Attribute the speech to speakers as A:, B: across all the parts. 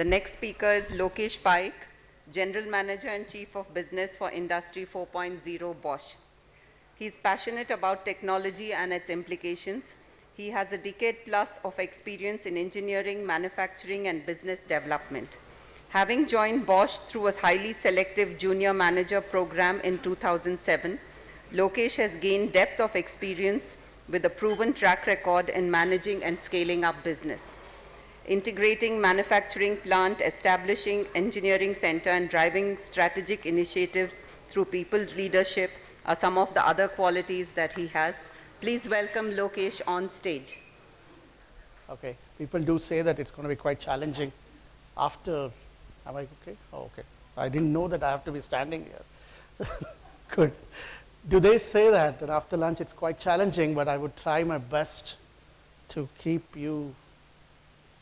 A: The next speaker is Lokesh Payik, General Manager and Chief of Business for Industry 4.0 Bosch. He is passionate about technology and its implications. He has a decade plus of experience in engineering, manufacturing, and business development. Having joined Bosch through a highly selective junior manager program in 2007, Lokesh has gained depth of experience with a proven track record in managing and scaling up business. Integrating manufacturing plant, establishing engineering center, and driving strategic initiatives through people leadership are some of the other qualities that he has. Please welcome Lokesh on stage.
B: Okay, people do say that it's going to be quite challenging after, am I okay? Oh, okay. I didn't know that I have to be standing here. Good. Do they say that after lunch it's quite challenging, but I would try my best to keep you.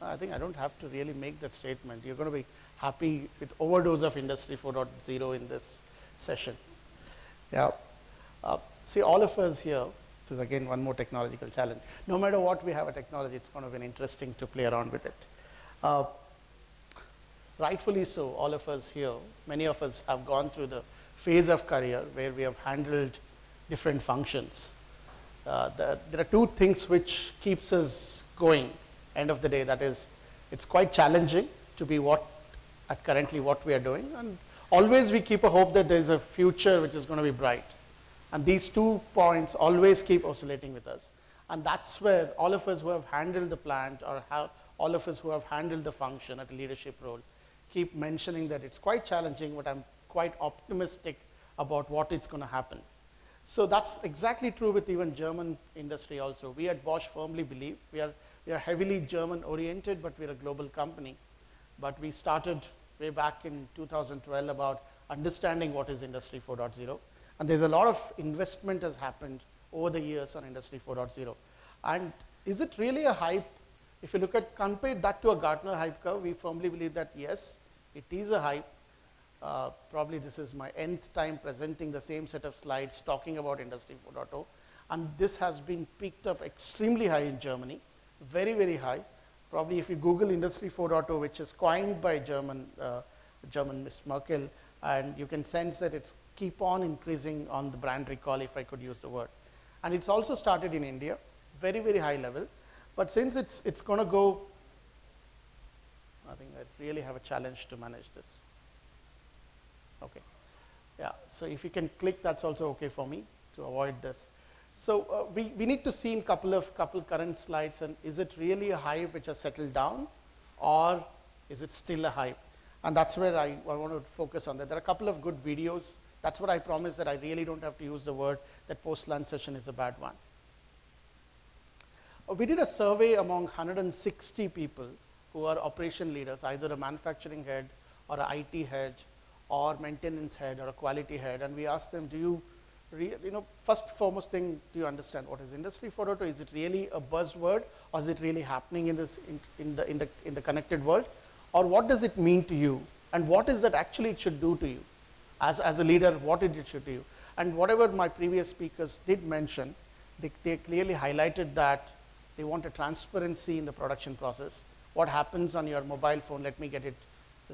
B: I think I don't have to really make that statement. You're going to be happy with overdose of Industry 4.0 in this session. Yeah. See, all of us here, this is again one more technological challenge. No matter what we have a technology, it's going to be interesting to play around with it. Rightfully so, all of us here, many of us have gone through the phase of career where we have handled different functions. There are two things which keeps us going. End of the day, that is, it's quite challenging to be currently what we are doing, and always we keep a hope that there is a future which is going to be bright. And these 2 points always keep oscillating with us. And that's where all of us who have handled the plant, or all of us who have handled the function at a leadership role, keep mentioning that it's quite challenging, but I'm quite optimistic about what is going to happen. So that's exactly true with even German industry also. We at Bosch firmly believe we are heavily German oriented, but we're a global company. But we started way back in 2012 about understanding what is Industry 4.0. And there's a lot of investment has happened over the years on Industry 4.0. And is it really a hype? If you compare that to a Gartner hype curve, we firmly believe that yes, it is a hype. Probably this is my nth time presenting the same set of slides talking about Industry 4.0. And this has been picked up extremely high in Germany, very, very high. Probably if you Google Industry 4.0, which is coined by German Miss Merkel, and you can sense that it's keep on increasing on the brand recall, if I could use the word. And it's also started in India, very, very high level. But since it's going to go, I think I really have a challenge to manage this. Okay. Yeah, so if you can click, that's also okay for me to avoid this. So we need to see in couple current slides, and is it really a hype which has settled down, or is it still a hype? And that's where I want to focus on that. There are a couple of good videos. That's what I promised, that I really don't have to use the word that post-lunch session is a bad one. We did a survey among 160 people who are operation leaders, either a manufacturing head or an IT head or maintenance head or a quality head, and we asked them, do you first foremost thing, do you understand what is Industry 4.0? Is it really a buzzword, or is it really happening in the connected world? Or what does it mean to you? And what is that actually it should do to you? As a leader, what it should do? And whatever my previous speakers did mention, they clearly highlighted that they want a transparency in the production process. What happens on your mobile phone, let me get it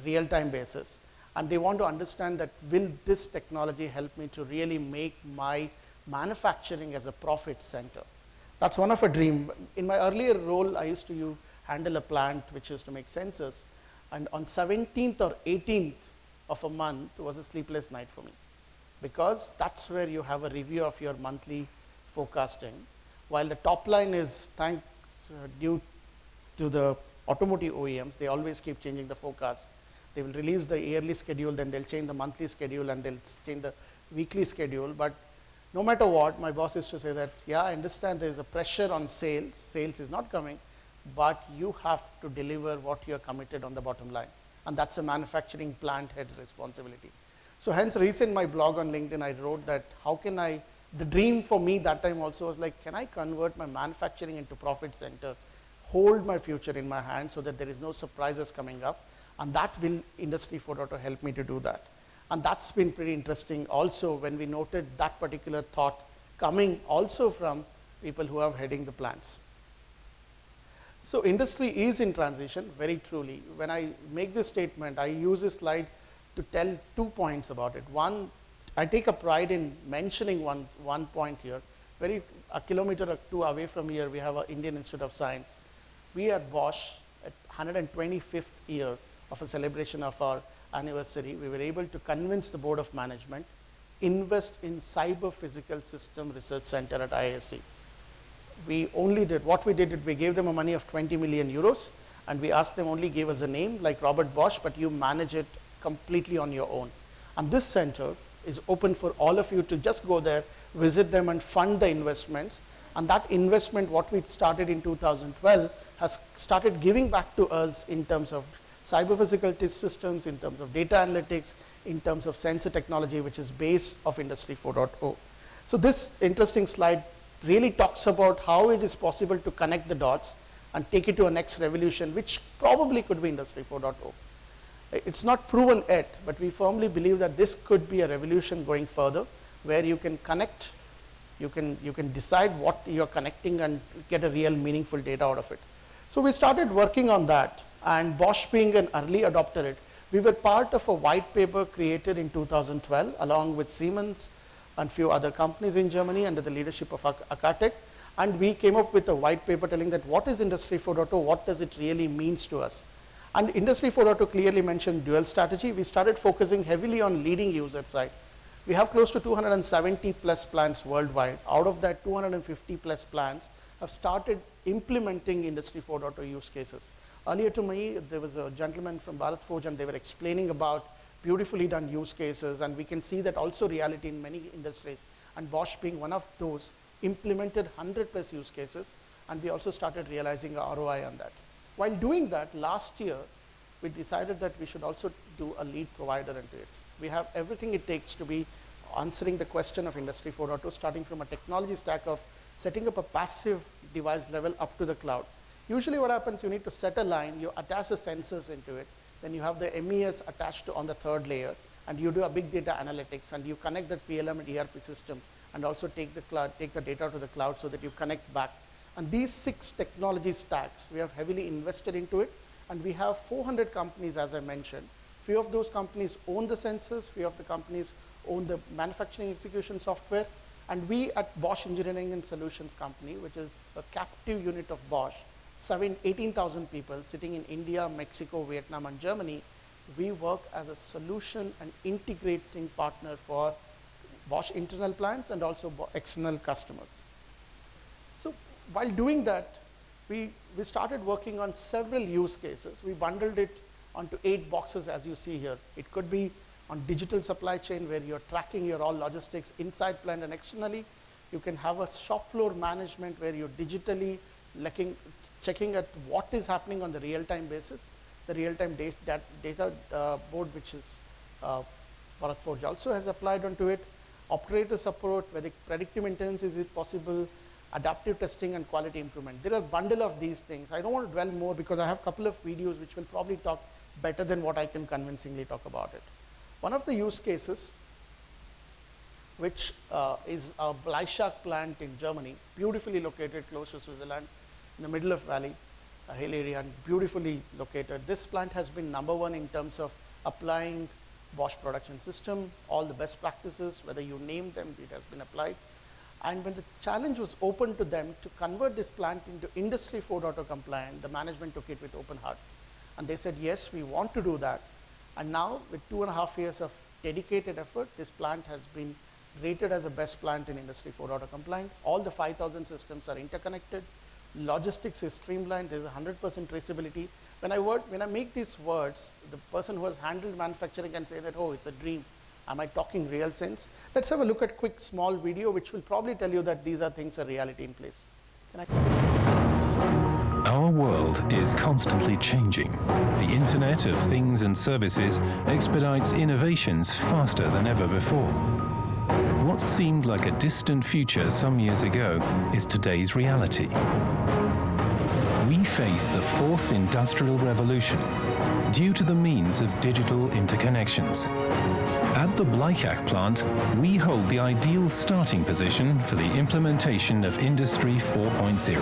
B: real-time basis. And they want to understand that, will this technology help me to really make my manufacturing as a profit center? That's one of a dream. In my earlier role, I used to handle a plant which is to make sensors. And on 17th or 18th of a month was a sleepless night for me, because that's where you have a review of your monthly forecasting. While the top line is due to the automotive OEMs, they always keep changing the forecast. They will release the yearly schedule, then they'll change the monthly schedule, and they'll change the weekly schedule. But no matter what, my boss used to say that, yeah, I understand there's a pressure on sales. Sales is not coming, but you have to deliver what you're committed on the bottom line. And that's a manufacturing plant head's responsibility. So hence, recent my blog on LinkedIn, I wrote that the dream for me that time also was like, can I convert my manufacturing into profit center, hold my future in my hands so that there is no surprises coming up, and that will Industry 4.0 help me to do that. And that's been pretty interesting also when we noted that particular thought coming also from people who are heading the plants. So industry is in transition, very truly. When I make this statement, I use this slide to tell 2 points about it. One, I take a pride in mentioning one point here. A kilometer or two away from here, we have an Indian Institute of Science. We at Bosch, at 125th year of a celebration of our anniversary, we were able to convince the Board of Management, invest in Cyber Physical System Research Center at IISc. What we did, we gave them a money of 20 million euros, and we asked them only give us a name like Robert Bosch, but you manage it completely on your own. And this center is open for all of you to just go there, visit them and fund the investments. And that investment, what we started in 2012, has started giving back to us in terms of cyber physical systems, in terms of data analytics, in terms of sensor technology, which is base of Industry 4.0. So this interesting slide really talks about how it is possible to connect the dots and take it to a next revolution, which probably could be Industry 4.0. It's not proven yet, but we firmly believe that this could be a revolution going further, where you can connect, you can decide what you're connecting and get a real meaningful data out of it. So we started working on that, and Bosch being an early adopter, we were part of a white paper created in 2012 along with Siemens and few other companies in Germany under the leadership of Akatech, and we came up with a white paper telling that what is Industry 4.0, what does it really means to us. And Industry 4.0 clearly mentioned dual strategy. We started focusing heavily on leading user side. We have close to 270 plus plants worldwide. Out of that, 250 plus plants have started implementing Industry 4.0 use cases. Earlier to me, there was a gentleman from Bharat Forge, and they were explaining about beautifully done use cases, and we can see that also reality in many industries. And Bosch being one of those, implemented 100 plus use cases, and we also started realizing a ROI on that. While doing that, last year, we decided that we should also do a lead provider into it. We have everything it takes to be answering the question of Industry 4.0, starting from a technology stack of setting up a passive device level up to the cloud. Usually what happens, you need to set a line, you attach the sensors into it, then you have the MES attached on the third layer, and you do a big data analytics, and you connect that PLM and ERP system, and also take the data to the cloud so that you connect back. And these 6 technology stacks, we have heavily invested into it, and we have 400 companies, as I mentioned. Few of those companies own the sensors, few of the companies own the manufacturing execution software, and we at Bosch Engineering and Solutions Company, which is a captive unit of Bosch, 18,000 people sitting in India, Mexico, Vietnam, and Germany, we work as a solution and integrating partner for Bosch internal plants and also external customers. So while doing that, we started working on several use cases. We bundled it onto 8 boxes, as you see here. It could be on digital supply chain, where you're tracking your all logistics inside plant and externally. You can have a shop floor management, where you're digitally checking at what is happening on the real-time basis. The real-time data board, which is Bharat Forge also has applied onto it. Operator support, where the predictive maintenance is it possible, adaptive testing, and quality improvement. There are a bundle of these things. I don't want to dwell more because I have a couple of videos which will probably talk better than what I can convincingly talk about it. One of the use cases, which is a Bleischacht plant in Germany, beautifully located close to Switzerland, in the middle of valley, a hill area, and beautifully located. This plant has been #1 in terms of applying Bosch production system, all the best practices, whether you name them, it has been applied. And when the challenge was open to them to convert this plant into Industry 4.0 compliant, the management took it with open heart. And they said, yes, we want to do that. And now, with 2.5 years of dedicated effort, this plant has been rated as the best plant in Industry 4.0 compliant. All the 5,000 systems are interconnected. Logistics is streamlined. There's 100% traceability. When I make these words, the person who has handled manufacturing can say that, oh, it's a dream. Am I talking real sense? Let's have a look at quick small video, which will probably tell you that these are things are reality in place.
C: Our world is constantly changing. The Internet of Things and Services expedites innovations faster than ever before. What seemed like a distant future some years ago is today's reality. We face the 4th industrial revolution due to the means of digital interconnections. At the Bleischacht plant, we hold the ideal starting position for the implementation of Industry 4.0.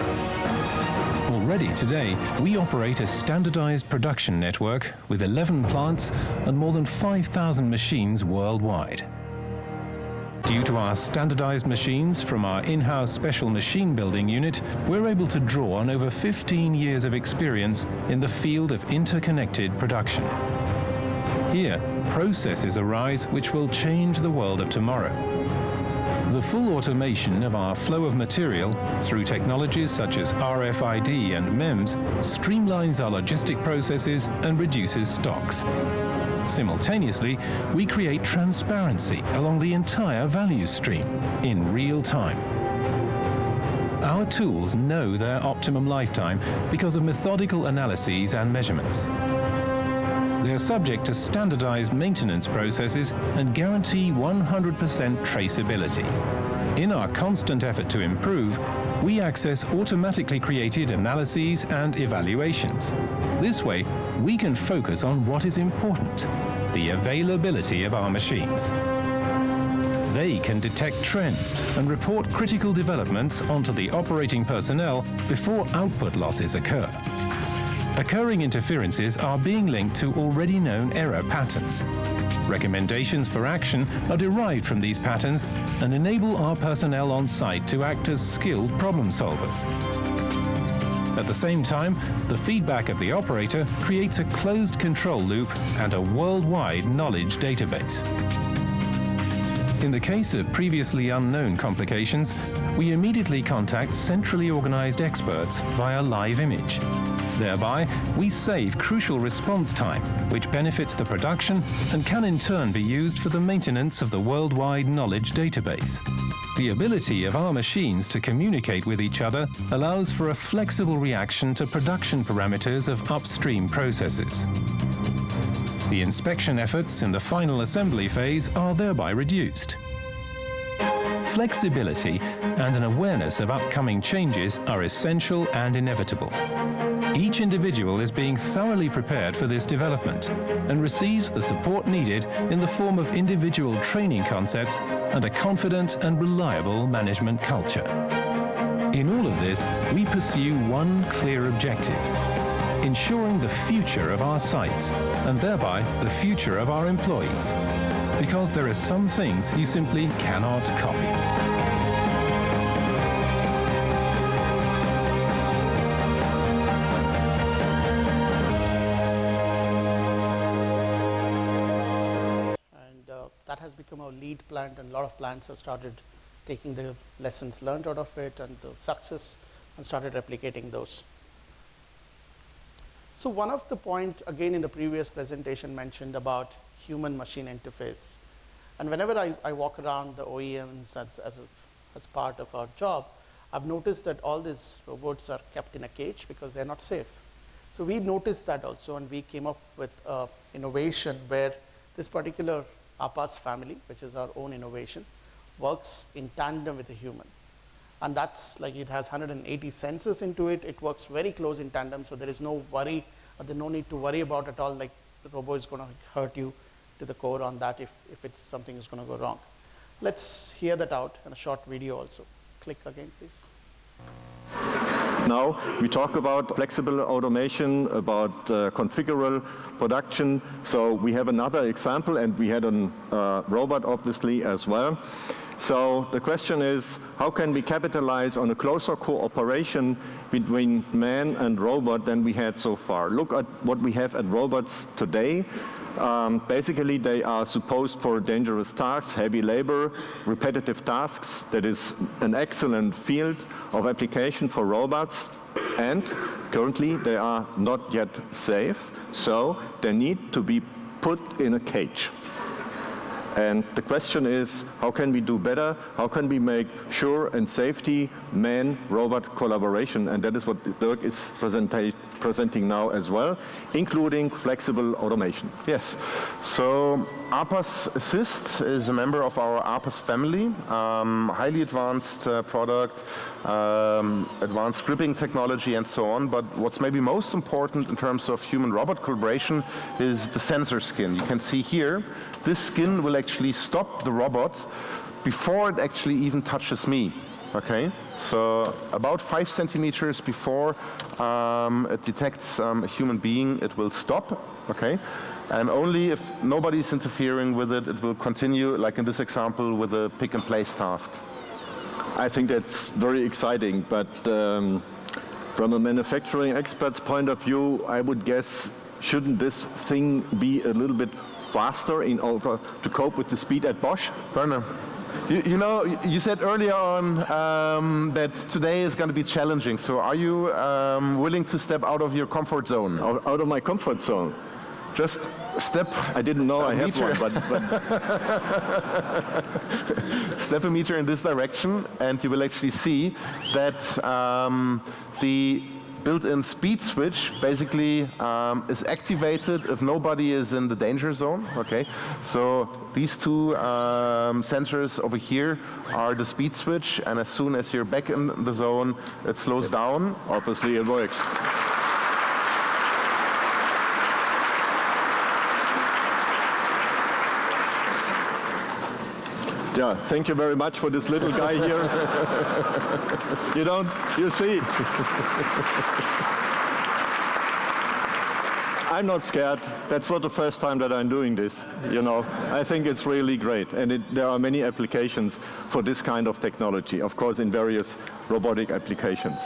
C: Already today, we operate a standardized production network with 11 plants and more than 5,000 machines worldwide. Due to our standardized machines from our in-house special machine building unit, we're able to draw on over 15 years of experience in the field of interconnected production. Here, processes arise which will change the world of tomorrow. The full automation of our flow of material through technologies such as RFID and MEMS streamlines our logistic processes and reduces stocks. Simultaneously, we create transparency along the entire value stream in real time. Our tools know their optimum lifetime because of methodical analyses and measurements. They are subject to standardized maintenance processes and guarantee 100% traceability. In our constant effort to improve, we access automatically created analyses and evaluations. This way, we can focus on what is important, the availability of our machines. They can detect trends and report critical developments onto the operating personnel before output losses occur. Occurring interferences are being linked to already known error patterns. Recommendations for action are derived from these patterns and enable our personnel on site to act as skilled problem solvers. At the same time, the feedback of the operator creates a closed control loop and a worldwide knowledge database. In the case of previously unknown complications, we immediately contact centrally organized experts via live image. Thereby, we save crucial response time, which benefits the production and can in turn be used for the maintenance of the worldwide knowledge database. The ability of our machines to communicate with each other allows for a flexible reaction to production parameters of upstream processes. The inspection efforts in the final assembly phase are thereby reduced. Flexibility and an awareness of upcoming changes are essential and inevitable. Each individual is being thoroughly prepared for this development and receives the support needed in the form of individual training concepts and a confident and reliable management culture. In all of this, we pursue one clear objective: ensuring the future of our sites and thereby the future of our employees. Because there are some things you simply cannot copy.
B: That has become our lead plant, and a lot of plants have started taking the lessons learned out of it and the success and started replicating those. So one of the points, again in the previous presentation, mentioned about human-machine interface. And whenever I walk around the OEMs as part of our job, I've noticed that all these robots are kept in a cage because they're not safe. So we noticed that also, and we came up with innovation where this particular APAS family, which is our own innovation, works in tandem with a human. And that's like, it has 180 sensors into it. It works very close in tandem, so there is no worry, or there's no need to worry about at all, like the robot is going to hurt you to the core on that if it's something is going to go wrong. Let's hear that out in a short video also. Click again, please.
D: Now we talk about flexible automation, about configurable production. So we have another example, and we had a robot obviously as well. So the question is, how can we capitalize on a closer cooperation between man and robot than we had so far? Look at what we have at robots today. Basically, they are supposed for dangerous tasks, heavy labor, repetitive tasks. That is an excellent field of application for robots. And currently, they are not yet safe, so they need to be put in a cage. And the question is, how can we do better? How can we make sure and safety man-robot collaboration? And that is what Dirk is presenting now as well, including flexible automation.
E: Yes. So APAS Assist is a member of our APAS family, highly advanced product, advanced gripping technology and so on. But what's maybe most important in terms of human-robot collaboration is the sensor skin. You can see here, this skin will actually stop the robot before it actually even touches me. Okay, so about 5 centimeters before it detects a human being, it will stop. Okay, and only if nobody's interfering with it, it will continue, like in this example, with a pick and place task.
D: I think that's very exciting, but from a manufacturing expert's point of view, I would guess, shouldn't this thing be a little bit faster in order to cope with the speed at Bosch?
E: Werner, you know, you said earlier on that today is going to be challenging, so are you willing to step out of your comfort zone?
D: Out of my comfort zone.
E: Just step.
D: I didn't know I had one, but
E: step a meter in this direction, and you will actually see that the built-in speed switch basically is activated if nobody is in the danger zone. Okay, so these two sensors over here are the speed switch, and as soon as you're back in the zone, it slows down.
D: Obviously, it works. Yeah, thank you very much for this little guy here. You see. I'm not scared. That's not the first time that I'm doing this, you know. I think it's really great, and there are many applications for this kind of technology, of course, in various robotic applications.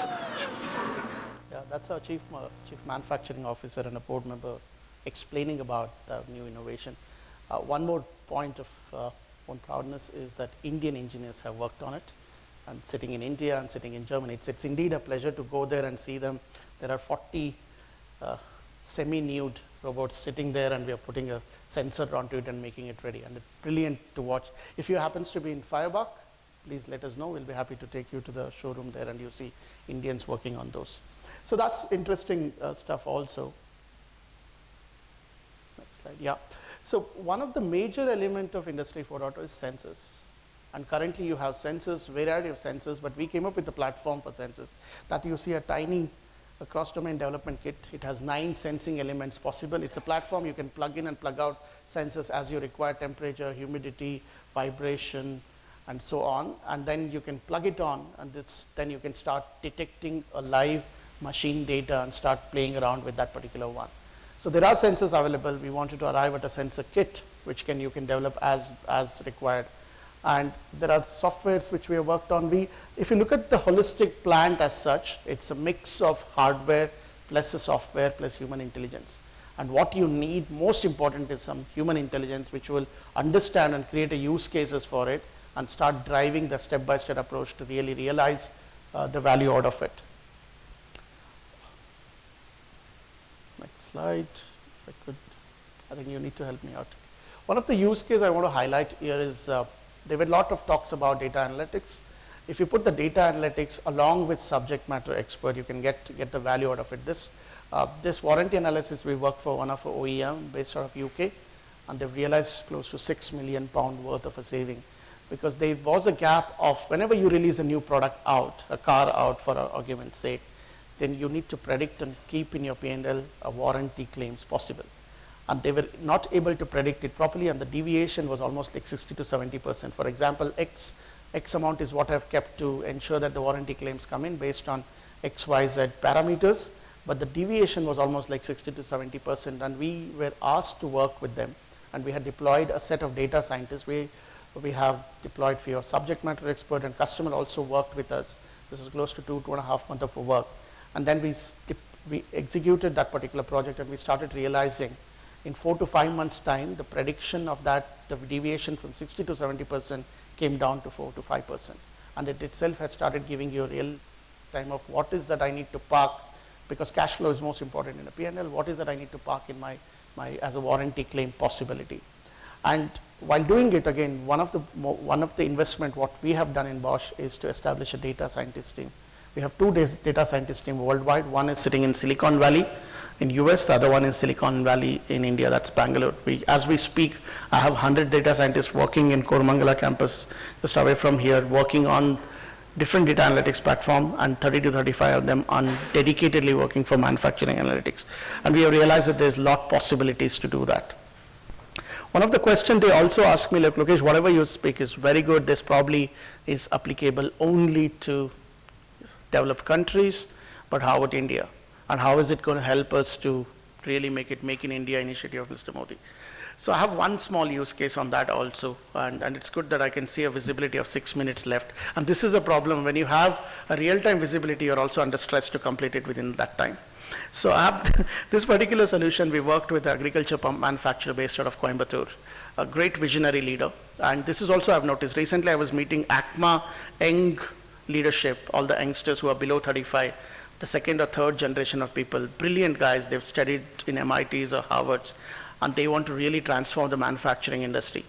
B: Yeah, that's our chief manufacturing officer and a board member explaining about the new innovation. One more point of own proudness is that Indian engineers have worked on it, and sitting in India and sitting in Germany. It's indeed a pleasure to go there and see them. There are 40 semi-nude robots sitting there, and we are putting a sensor onto it and making it ready. And it's brilliant to watch. If you happens to be in Feuerbach, please let us know. We'll be happy to take you to the showroom there, and you see Indians working on those. So that's interesting stuff also. Next slide, yeah. So one of the major elements of Industry 4.0 is sensors. And currently you have sensors, variety of sensors, but we came up with a platform for sensors. That you see a tiny cross-domain development kit. It has 9 sensing elements possible. It's a platform you can plug in and plug out sensors as you require: temperature, humidity, vibration, and so on. And then you can plug it on, and then you can start detecting a live machine data and start playing around with that particular one. So there are sensors available. We wanted to arrive at a sensor kit, which you can develop as required. And there are softwares which we have worked on. If you look at the holistic plant as such, it's a mix of hardware plus a software plus human intelligence. And what you need, most important, is some human intelligence which will understand and create a use cases for it and start driving the step-by-step approach to really realize the value out of it. Next slide. If I could, I think you need to help me out. One of the use cases I want to highlight here is there were a lot of talks about data analytics. If you put the data analytics along with subject matter expert, you can get the value out of it. This warranty analysis, we worked for one of our OEM based out of UK, and they've realized close to £6 million worth of a saving, because there was a gap of whenever you release a new product out, a car out for argument's sake, then you need to predict and keep in your P&L warranty claims possible. And they were not able to predict it properly, and the deviation was almost like 60 to 70%. For example, X amount is what I've kept to ensure that the warranty claims come in based on XYZ parameters, but the deviation was almost like 60 to 70%, and we were asked to work with them, and we had deployed a set of data scientists. We have deployed for your subject matter expert, and customer also worked with us. This was close to 2.5 months of work. And then we executed that particular project, and we started realizing in 4 to 5 months time, the prediction of that, the deviation from 60 to 70% came down to 4 to 5%. And it itself has started giving you a real time of what is that I need to park, because cash flow is most important in a P&L. What is that I need to park in my as a warranty claim possibility? And while doing it, again, one of the investment what we have done in Bosch is to establish a data scientist team. We have 2 data scientist teams worldwide. One is sitting in Silicon Valley in US, the other one in Silicon Valley in India, that's Bangalore. As we speak, I have 100 data scientists working in Koramangala campus, just away from here, working on different data analytics platform, and 30 to 35 of them on dedicatedly working for manufacturing analytics. And we have realized that there's a lot of possibilities to do that. One of the questions they also asked me, like, Lokesh, whatever you speak is very good. This probably is applicable only to developed countries, but how about India? And how is it going to help us to really make in India initiative of Mr. Modi? So I have one small use case on that also, and it's good that I can see a visibility of 6 minutes left. And this is a problem. When you have a real-time visibility, you're also under stress to complete it within that time. So I have this particular solution. We worked with an agriculture pump manufacturer based out of Coimbatore, a great visionary leader. And this is also I've noticed. Recently I was meeting ACMA young leadership, all the youngsters who are below 35, the second or third generation of people, brilliant guys. They've studied in MITs or Harvards, and they want to really transform the manufacturing industry.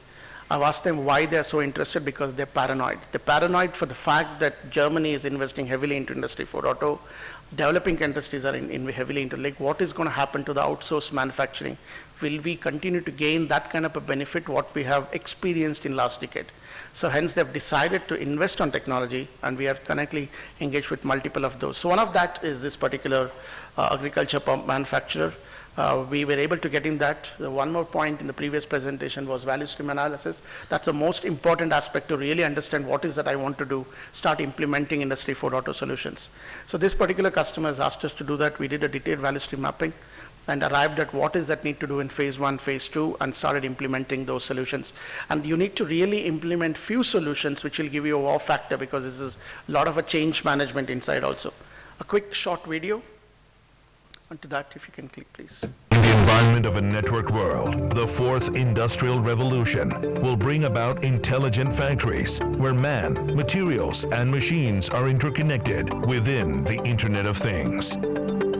B: I've asked them why they're so interested, because they're paranoid. They're paranoid for the fact that Germany is investing heavily into Industry 4.0. Developing industries are heavily into, like, what is going to happen to the outsourced manufacturing? Will we continue to gain that kind of a benefit, what we have experienced in last decade? So hence they've decided to invest on technology, and we are currently engaged with multiple of those. So one of that is this particular agriculture pump manufacturer. We were able to get in that. One more point in the previous presentation was value stream analysis. That's the most important aspect to really understand what is that I want to do, start implementing Industry 4.0 solutions. So this particular customer has asked us to do that. We did a detailed value stream mapping and arrived at what is that need to do in phase 1, phase 2, and started implementing those solutions. And you need to really implement few solutions which will give you a wow factor, because this is a lot of a change management inside also. A quick short video. Onto that, if you can click, please.
F: In the environment of a networked world, the fourth industrial revolution will bring about intelligent factories where man, materials, and machines are interconnected within the Internet of Things.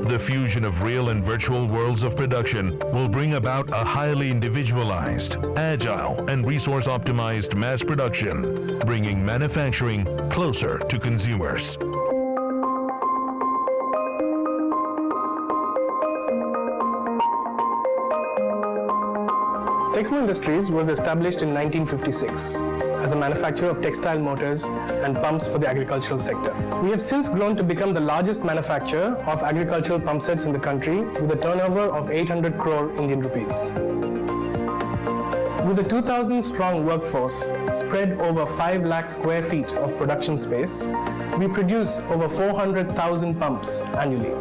F: The fusion of real and virtual worlds of production will bring about a highly individualized, agile, and resource-optimized mass production, bringing manufacturing closer to consumers.
G: Texmo Industries was established in 1956 as a manufacturer of textile motors and pumps for the agricultural sector. We have since grown to become the largest manufacturer of agricultural pump sets in the country, with a turnover of 800 crore Indian rupees. With a 2,000-strong workforce spread over 5 lakh square feet of production space, we produce over 400,000 pumps annually.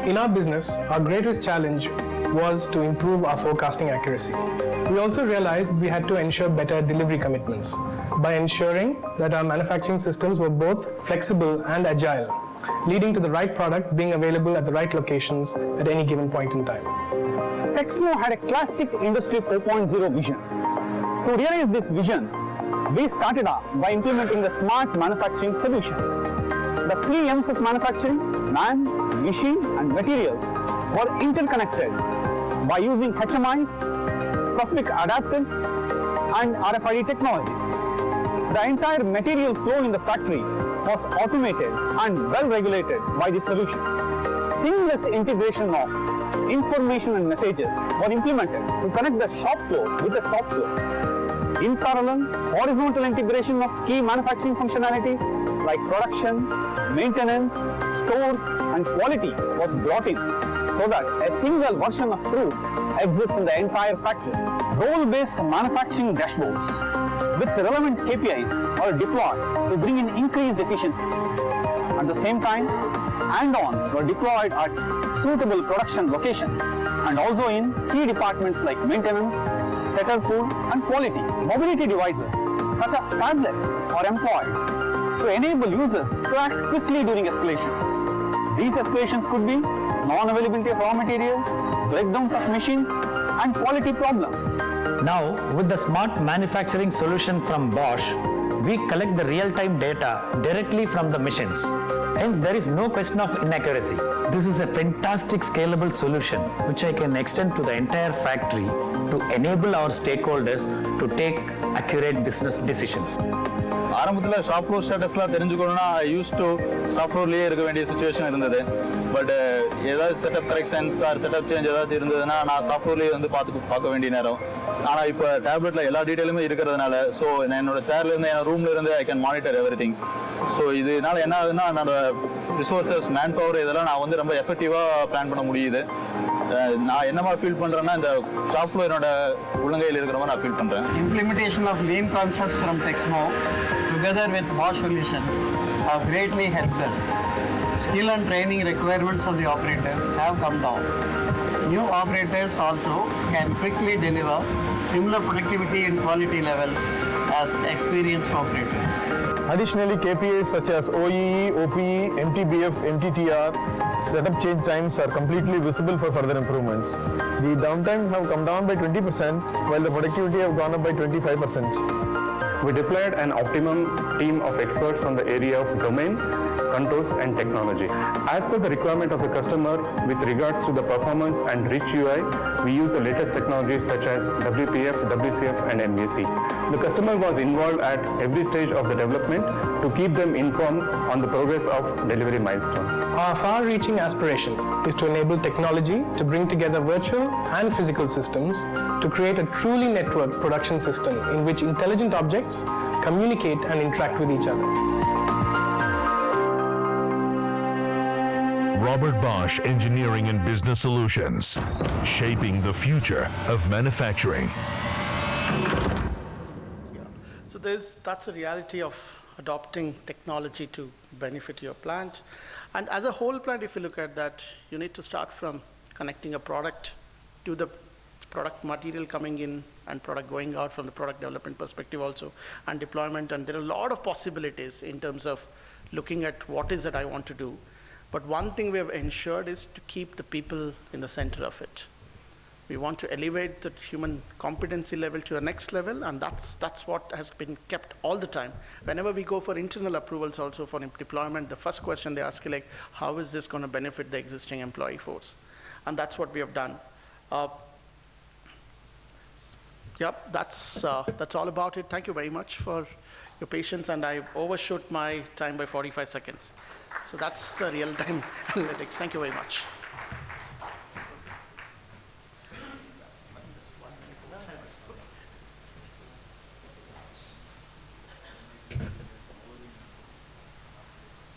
G: In our business, our greatest challenge was to improve our forecasting accuracy. We also realized we had to ensure better delivery commitments by ensuring that our manufacturing systems were both flexible and agile, leading to the right product being available at the right locations at any given point in time.
H: Texmo had a classic Industry 4.0 vision. To realize this vision, we started off by implementing the smart manufacturing solution. The 3 M's of manufacturing, man, machine, and materials, were interconnected by using HMIs, specific adapters, and RFID technologies. The entire material flow in the factory was automated and well regulated by this solution. Seamless integration of information and messages were implemented to connect the shop floor with the top floor. In parallel, horizontal integration of key manufacturing functionalities like production, maintenance, stores, and quality was brought in, so that a single version of truth exists in the entire factory. Role-based manufacturing dashboards with relevant KPIs are deployed to bring in increased efficiencies. At the same time, hand-ons were deployed at suitable production locations and also in key departments like maintenance, setter pool, and quality. Mobility devices such as tablets are employed to enable users to act quickly during escalations. These escalations could be non-availability of raw materials, breakdowns of machines, and quality problems.
I: Now, with the smart manufacturing solution from Bosch, we collect the real-time data directly from the machines. Hence, there is no question of inaccuracy. This is a fantastic scalable solution which I can extend to the entire factory to enable our stakeholders to take accurate business decisions.
J: ஆரம்பத்தில் shop floor ஸ்டேட்டஸ்லாம் தெரிஞ்சுக்கணும்னா I use to shop ஃப்ளோர்லேயே இருக்க வேண்டிய situation இருந்தது. But ஏதாவது setup corrections or setup change ஏதாவது இருந்ததுன்னா நான் ஷாப் ஃப்ளோர்லேயே வந்து பார்க்க வேண்டிய நேரம். ஆனால் இப்போ டேப்லெட்டில் எல்லா டீட்டெயிலுமே இருக்கிறதுனால ஸோ நான் என்னோட சேர்லேருந்து என் ரூம்லேருந்து I can monitor everything. So இதனால என்ன ஆகுதுன்னா என்னோட ரிசோர்ஸஸ் மேன் பவர் இதெல்லாம் நான் வந்து ரொம்ப எஃபெக்டிவாக பிளான் பண்ண முடியுது. நான் என்ன மாதிரி ஃபீல் பண்ணுறேன்னா இந்த ஷாப் ஃப்ளோர் என்னோட உள்ளங்கையில் இருக்கிற மாதிரி நான் ஃபீல் பண்ணுறேன்.
K: Implementation of lean concepts from Texmo together with Bosch solutions have greatly helped us. Skill and training requirements of the operators have come down. New operators also can quickly deliver similar productivity and quality levels as experienced operators.
L: Additionally, KPIs such as OEE, OPE, MTBF, MTTR, setup change times are completely visible for further improvements. The downtime have come down by 20%, while the productivity have gone up by 25%.
M: We deployed an optimum team of experts from the area of domain, controls and technology. As per the requirement of the customer with regards to the performance and rich UI, we use the latest technologies such as WPF, WCF and MVC. The customer was involved at every stage of the development to keep them informed on the progress of delivery milestone.
G: Our far-reaching aspiration is to enable technology to bring together virtual and physical systems to create a truly networked production system in which intelligent objects communicate and interact with each other.
F: Robert Bosch Engineering and Business Solutions, shaping the future of manufacturing.
B: So that's a reality of adopting technology to benefit your plant. And as a whole plant, if you look at that, you need to start from connecting a product to the product material coming in and product going out from the product development perspective also, and deployment. And there are a lot of possibilities in terms of looking at what is it I want to do. But one thing we have ensured is to keep the people in the center of it. We want to elevate the human competency level to a next level, and that's what has been kept all the time. Whenever we go for internal approvals also for deployment, the first question they ask is like, how is this going to benefit the existing employee force? And that's what we have done. Yep, that's all about it. Thank you very much for your patience, and I overshot my time by 45 seconds. So that's the real-time analytics. Thank you very much.